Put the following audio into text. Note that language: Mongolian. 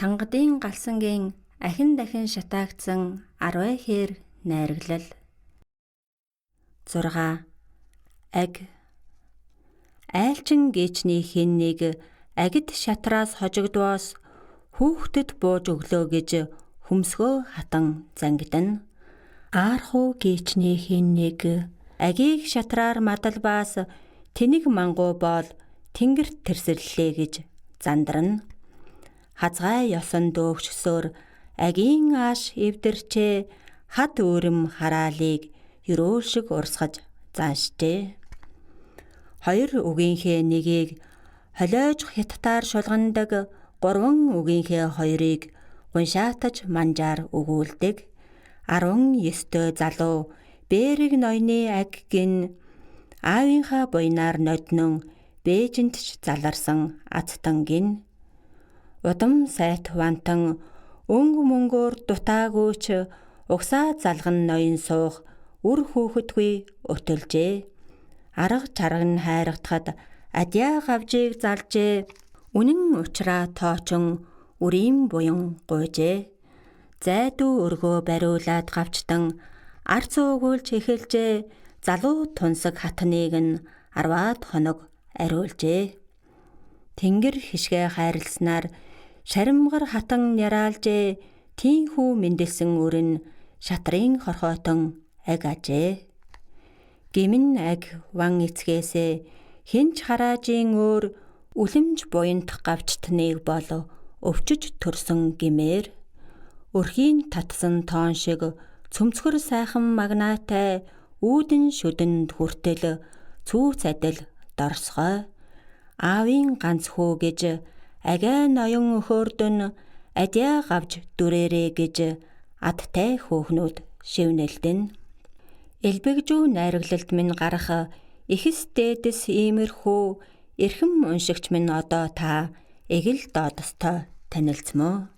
Тангадын галсангийн ахин дахин шатаагдсан 10 хээр найраглал. 6. Аг. Айлчин гээчний хэн нэг агид шатраас хожигдвоос хүүхдэд бууж өглөө гэж хүмсгөө хатан зангидана. Аархуу гээчний хэн нэг агийг шатраар мадалбаас тэнэг мангуу боол тэнгэрт тэрсэллээ гэж зандарна. Хазгай ёсон дөөгчсөөр агийн ааш эвдэрчээ хад өөрөм хараалыг ерөөлшиг урсгаж зааншжээ. 2 үгийнхээ нэгийг холиож хятадаар шулгандаг 3 үгийнхээ 2-ыг гуншаатаж манжаар өгүүлдэг. 19 залуу бээрэг ноёны аг гин аавынхаа буйнаар ноднон бээжинд ч заларсан ацтан гин. Удам сайт вантан өнгө мөнгөөр дутаагүйч угсаа залган ноён суух үр хүүхэдгүй өтөлжээ. Арга чарга нь хайргатахад адяа гавжийг залжээ. Үнэн учраа тоочин үрийн буян гуйжээ. Зайдуу өргөө бариулаад гавчтан арц уугуулж эхэлжээ. Залуу тунсаг хатныг нь 10 хоног ариулжээ. Тэнгэр хишгээ хайрласнаар шаримгар хатан няраалжээ. Тийхүү мэндэлсэн өрн шатрын хорхоотон аг ажээ. Гимэн аг ван эцгээсээ хинч хараажийн өөр үлэмж буянтах гавчтныг бол өвчөж төрсөн гимээр. Өрхийн татсан тоон шиг цөмцгөр сайхан магнаатай үүдэн шүдэнд хүртэл цүүц адил дорсгой. Аавын ганц хүү гэж агай ноён өхөөрдөн адяа гавж дүрээрээ гэж адтай хөөхнүүд шивнэлдэн. Элбэгжүү найраглалд минь гарах эхэс дээдэс иймэрхүү эрхэм уншигч минь одоо та эгэл доодостой танилцмоо.